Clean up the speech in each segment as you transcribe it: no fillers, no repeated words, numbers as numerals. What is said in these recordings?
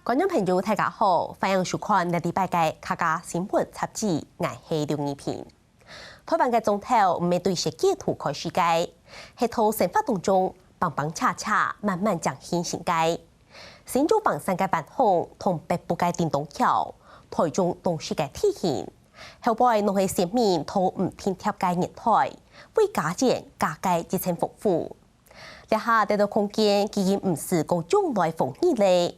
观众朋友，大家好，欢迎收看《礼拜嘅客家新闻杂志》，我係刘二平。台灣嘅總統唔係對設計圖開世界，係從生活當中幫幫恰恰，慢慢將現世界。新竹房山嘅板紅同北部嘅電動橋，台中東市嘅體現，後背農係市民同唔拼貼嘅年代，為加建加計熱情豐富。呢下得到空間，既然唔是公眾來逢意咧。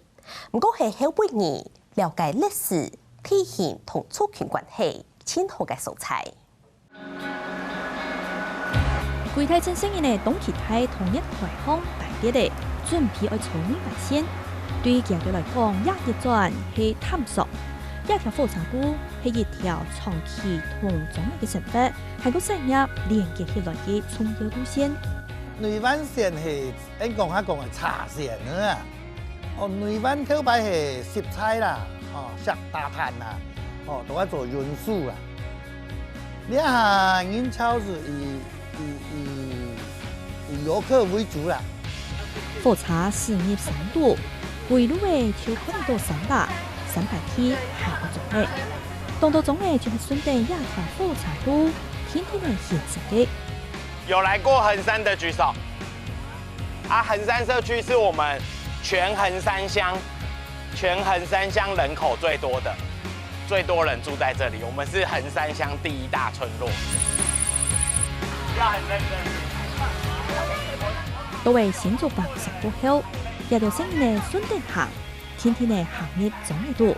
唔過係後輩兒了解歷史、體現同族群關係，千好嘅素材。規體正聲嘅呢，東期泰統一台康大啲嘅，準備愛重新發現。對於佢哋來講，一日轉係探索，一條火柴路係一條長期同種類嘅生活，係個產業連結起來嘅重要路線。內灣線係應講係茶線啊。內灣頭擺係食菜啦，食大盤啦，都係做元素啦。呢下人潮是以遊客為主啦。火車事業深度，圍路嘅就可能到300梯下個種類，當到種類就係順帶一條火車路，天天係現實嘅。有來過橫山的舉手。橫山社區是我們全橫山鄉人口最多的，最多人住在這裡。我們是橫山鄉第一大村落。要很認真。都為新竹房山過後，一條新嘅順帶行，天天嘅行業種類多，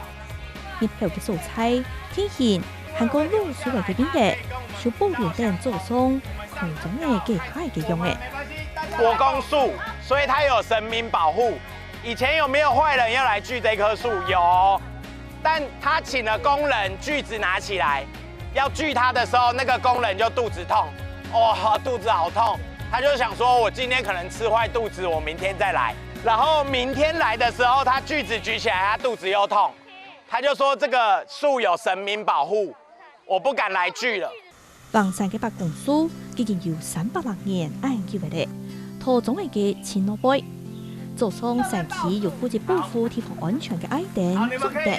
熱票嘅素菜、天然、韓國路所謂嘅邊嘅，小布連等做餸，佢種嘅幾開幾用嘅。國公樹，所以它有生命保護。以前有沒有壞人要來鋸這棵樹？有，但他請了工人，鋸子拿起來，要鋸它的時候，那個工人就肚子痛，肚子好痛，他就想說，我今天可能吃壞肚子，我明天再來。然後明天來的時候，他鋸子舉起來，他肚子又痛，他就說這個樹有生命保護，我不敢來鋸了。房山嘅白公樹已經有300年研究嘅，土種嚟嘅千老輩。做xong山區有負責保護地方安全嘅愛定做得，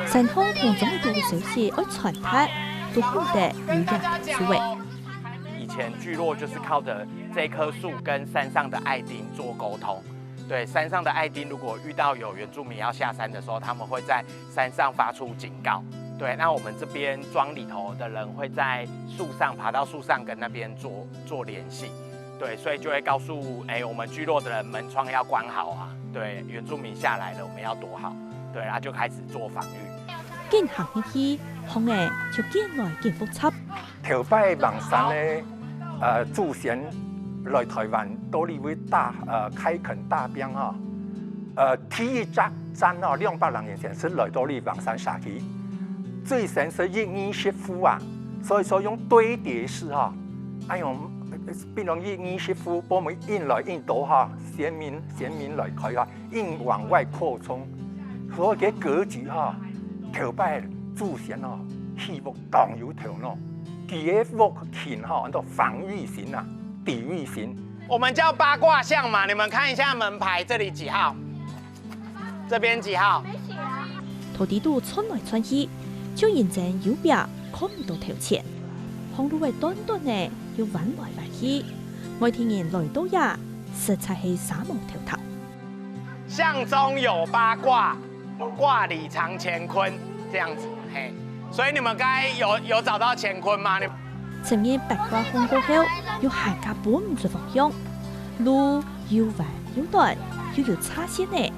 山坡同種類嘅小事愛傳達，都獲得有人思維。以前聚落就是靠着這棵樹跟山上的愛丁做溝通。對，山上的愛丁如果遇到有原住民要下山的時候，他們會在山上發出警告。對，那我們這邊莊裡頭的人會在樹上爬到樹上跟那邊做聯繫。對，所以就會告訴我們聚落的人門窗要關好啊。對，原住民下來了，我們要躲好。對，然後就開始做防禦。見行呢啲，行誒就見來見複雜。頭擺房山咧，祖先來台灣都嚟會開墾大兵哈。第一站200人以前是來到嚟房山社區，最先是120戶啊，所以說用堆疊式哈，用。變成120戶，把我們印來印到哈，先民來開哈，印往外擴充，所以嘅格局哈，頭擺祖先哦，希望當有條咯，佢嘅屋田哈，按照防禦型啊，抵禦型。我們叫八卦巷嘛，你們看一下門牌，這裡幾號？這邊幾號？土地度穿來穿去，就認真有表看唔到頭前，紅路係短短嘅。要揾來揾去，每天人來到呀，實在係沙漠條頭。巷中有八卦，卦裡藏乾坤，這樣子，嘿。所以你們剛才有找到乾坤嗎？前面八卦風過後，要行架本唔住方向，路要彎要短，又要差線呢。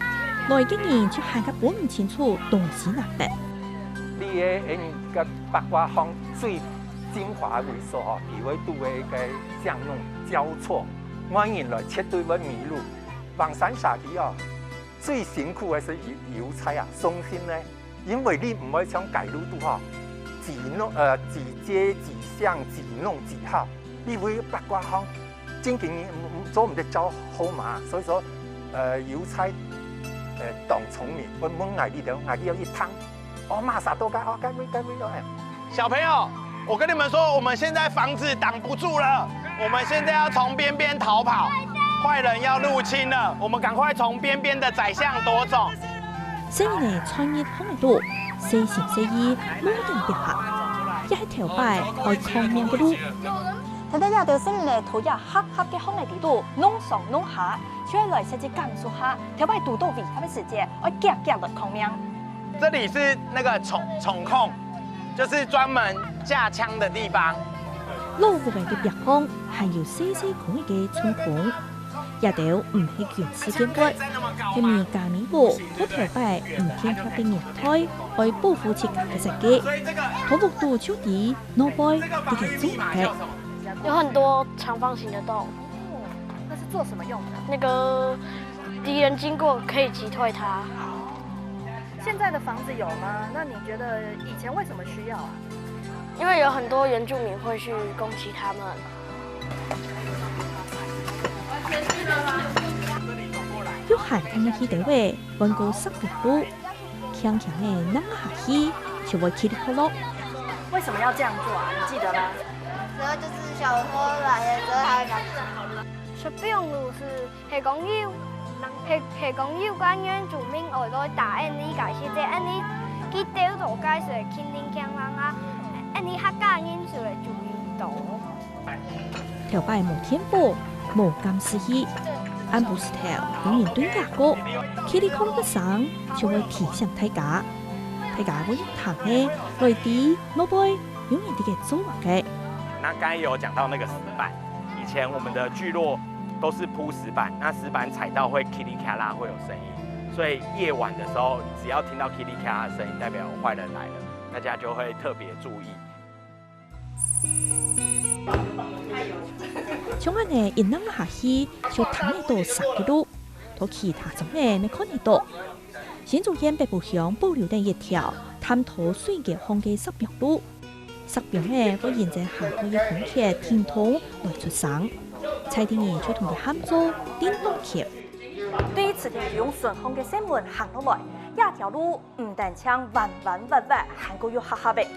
來嘅人就行架本唔清楚東西南北。你嘅八卦風最精華為所嗬，而會都會嘅巷弄交錯，萬人來絕對會迷路。房山社區哦，最辛苦嘅是油菜啊，鬆心咧，因為你唔可以像街路度嗬，自街自巷自弄自好，你會八卦巷，真正做唔得走好嘛，所以說油菜當聰明，我冇嗌你了，嗌你要一湯，馬上都該小朋友。我跟你們說，我們現在房子擋不住了，我們現在要從邊邊逃跑，壞人要入侵了，我們趕快從邊邊的窄巷躲走。新年的创意风味度，细心细意，每人别客，也係條擺愛抗命嘅路。睇睇呢條新年嘅土也黑黑嘅風味地度，弄上弄下，所以來設置感受下，條擺獨到味黑嘅世界，愛夾夾來抗命。这里是那个宠控，就是专門架槍的地方。路戶外嘅別方係要細細孔嘅衝孔，也就唔係原始嘅骨，佢面加面部，嗰條擺唔偏僻嘅年代，愛保護設計嘅設計，土木度超底，no boy 啲嘅中嘅。有很多長方形的洞，那是做什麼用的？那個敵人經過可以擊退它。現在的房子有嗎？那你覺得以前為什麼需要啊？因為有很多原住民會去攻擊他們。要行近嘅起地位，溫高濕熱路，強強嘅扔下去，就會起得好落。為什麼要這樣做啊？你記得嗎？然後就是小時候來嘅時候，他十標路是講要關原住民外來打人呢解釋啫，人呢佢掉到街上傾聽強人啊，人呢客家人上嚟注意到。條擺無天賦，無監視器，按部是條永遠對牙膏，佢哋看到嘅相就會皮上睇假，睇假會彈嘅來啲老輩永遠啲嘅做嘅。那剛才有講到那個石板，以前我們的聚落都是鋪石板，那石板踩到會噼里咔啦會有聲音，所以夜晚的時候，只要聽到噼里咔啦的聲音，代表有壞人來了，大家就會特別注意。從安嘅一扔下去，就彈嚟到10幾度，同其他種嘅未看得到。新竹縣北部鄉保留定一條探討水嘅風嘅石標路。石標嘅會沿着下頭嘅紅鐵天通來出省，蔡定義就同佢喊做電動橋。第一次就用順風嘅新聞行落來，一條路唔但槍彎彎彎彎，還個要黑黑嘅。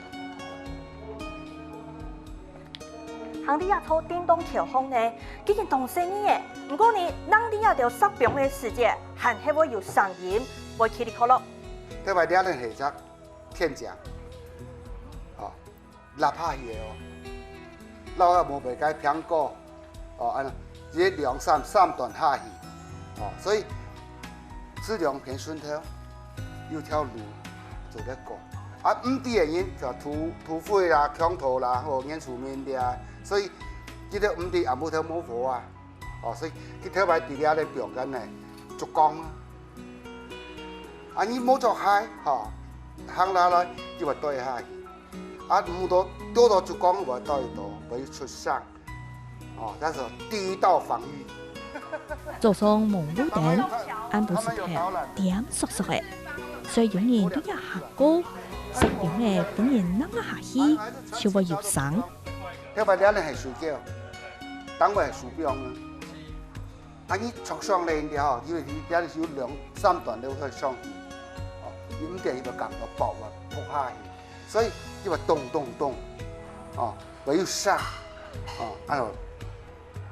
行啲一套電動橋風呢，竟然同聲音嘅，唔過呢，扔啲一條石標嘅世界，還係會有聲音，會起嚟可樂。特別兩人係隻天將。立下去哦，撈下無袂解蘋果，安這兩三段下去，所以質量偏順頭，有條路做得過。啊，唔啲嘅人就土匪啦、強盜啦，或原住民啲，所以呢啲唔啲也冇條冇火啊，所以佢特別啲咧表緊呢燭光啊，啊你冇做開，行落來就話對下去。啊，唔多到就講話到會出聲，但是第一道防御。早上蒙路燈，按部是條點索索嘅，所以永遠都要行高，石標嘅竟然扔下去，就會有聲。特別兩人係睡覺，當為係樹標啊，啊你從上嚟嘅因為兩有兩三段都可以上去，唔定要夾到爆啊，撲下去，所以。因為咚咚咚，會有聲，然後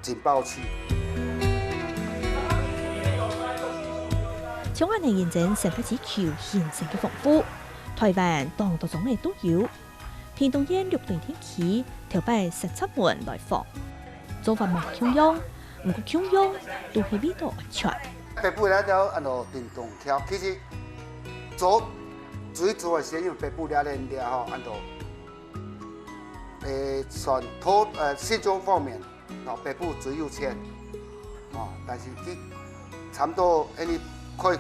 警報器。長安嘅認證成不止橋現成嘅豐富，台灣當多種嘅都有。屏東縣6對天氣，條擺17門來放，做法冇強用，唔過強用都係味道安全。北部咧就電動橋，其實做。最主要是因為北部兩年的按照算新竹方面，北部最有錢，但是佢差唔多你開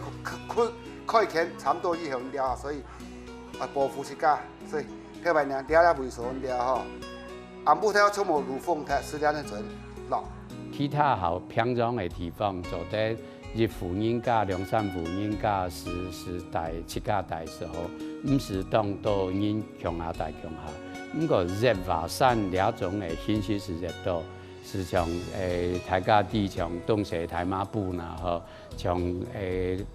墾差唔多以後了，所以保護自家，所以特別呢兩為所了啊，木頭出冇路風台，是兩年做落。其他好平常的地方做得。日婦人家、兩山婦人家時代、七家代時候，唔是當到人強下大強下。不過熱華山兩種嘅形式是熱到，是像大家啲像東勢大馬步啦，嗬，像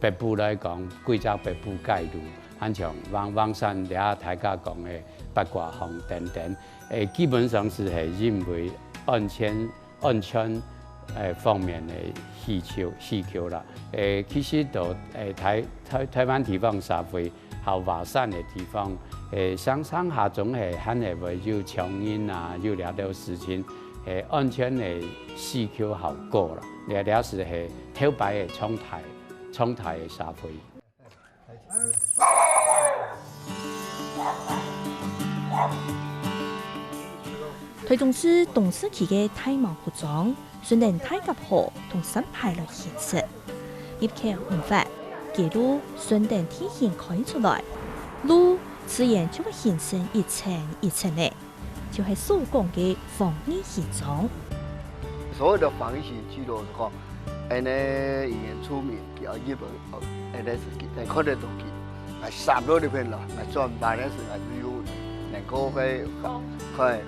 北部來講，貴州北部街路，還像王山兩大家講嘅八卦巷等等，基本上是係因為安全方面的需求啦。其实到台湾地方社会好完善的地方，上下总係肯係為要長遠啊，要了到事情，安全的需求好高啦。了是係挑擺嘅狀態嘅社會。台中市董事局嘅太毛服裝，順連太甲河同新派來顯示，業界紅發，記錄順連體現開出來，路自然就會形成一層一層嘅，就係所講嘅防疫現狀。所有的防疫記錄是講，語言出名，叫日本，是看得到佢，3多呢邊啦，專辦嘅是有能夠去，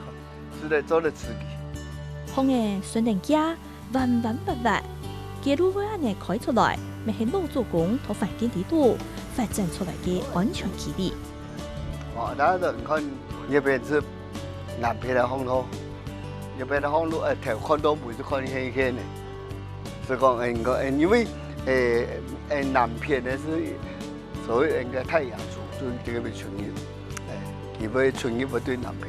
是在做得刺激。紅嘅順連家穩穩不穩，記錄會安尼開出來，咪係老做工同環境地度發展出來嘅安全距離。大家你看，呢邊是南邊的風土，呢邊的風土條看到唔是看輕輕的，所以講因為南邊呢是所謂嘅太陽處，對這個傳染，佢會傳染會對南邊。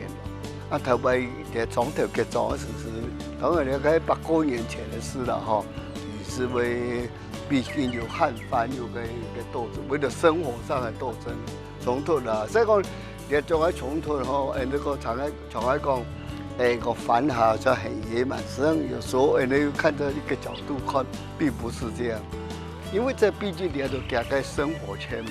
頭尾嘅總條嘅狀事是，當然你喺100多年前的事了哈，也是為畢竟有漢番有個鬥爭，為了生活上的鬥爭衝突啦。所以講，你做喺衝突吼，那個常喺講，個反哈就很野蠻。實際上有時候你看到一個角度看，並不是這樣，因為這畢竟你喺度夾喺生活圈嘛。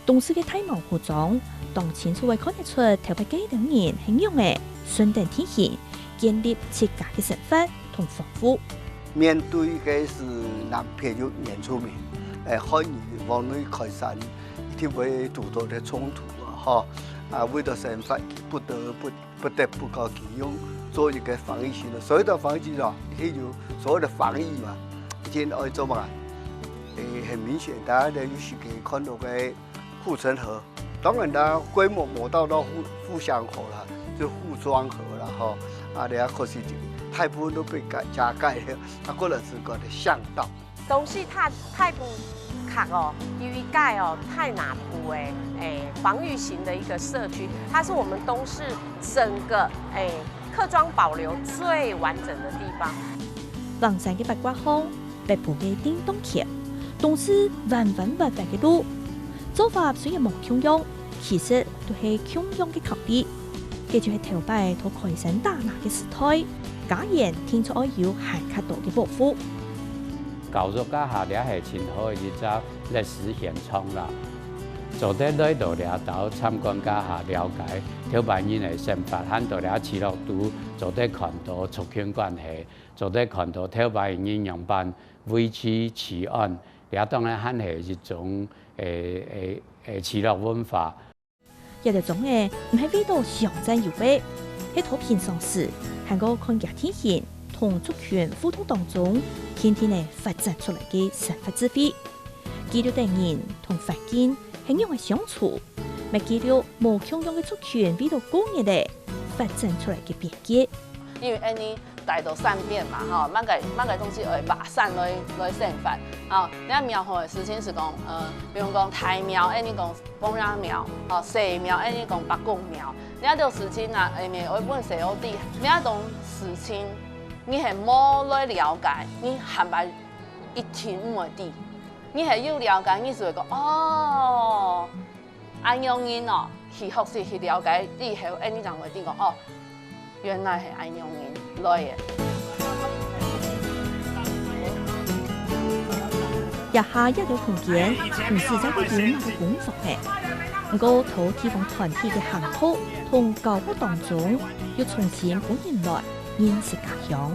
董事嘅太毛服裝，當前所謂看得出頭擺幾兩年很用嘅順連體現，建立設計嘅成分同豐富。面對嘅是南邊有原住民，漢語往內開山，一定會遇到嘅衝突啊！哈，為咗生活，不得不靠其用做一個防疫性的，所有的防疫啊，係有所有的防疫嘛，已經愛做嘛，很明顯，大家都有時可以看到嘅護城河。當然啦，規模冇到互相河啦，就護裝河啦，哈，你啊可是大部分都被加蓋了，可能是個的巷道。東西太不卡哦，因為蓋哦太南部防禦型的一個社區，它是我們東市整個客莊保留最完整的地方。橫山嘅八卦巷，北部嘅叮咚橋，東市彎彎彎嘅路，做法雖然冇強用，其實都係強用嘅考慮。佢就係頭擺同開山打拿嘅時代，假言聽出愛要行較多嘅保護。教育家下咧係前好嘅一則歷史現場啦，做得來到了到參觀家下了解條板人嘅生活，看到了記錄度，做得看到族群關係，做得看到條板人樣板維持治安，也當然係一種記錄文化。有條種嘅唔係為到上陣遊戲，喺圖片上時，係個看家體現同族群互動當中，天天嚟發展出嚟嘅生活智慧。記錄人人同環境係樣嘅相處，咪記錄無強用嘅族群為到工業嚟發展出嚟嘅別結。因為呢大道善變嘛，哈，乜個東西會馬上來生發，啊，你看苗好嘅事情是講，比如講台苗，你講鳳陽苗，哦，細苗，你講八公苗，你睇到事情啊，下面我本細我啲，你睇到事情，你係冇來了解，你係咪一聽唔會啲？你係要了解，你就會講哦，安樣人哦，去學習去了解以後，你就會啲講哦。原來係安樣人來嘅。日下一條空間，唔是在個點樣嘅工作嘅，不過土地方團體嘅行討同教育當中，要重新本原來認識家鄉。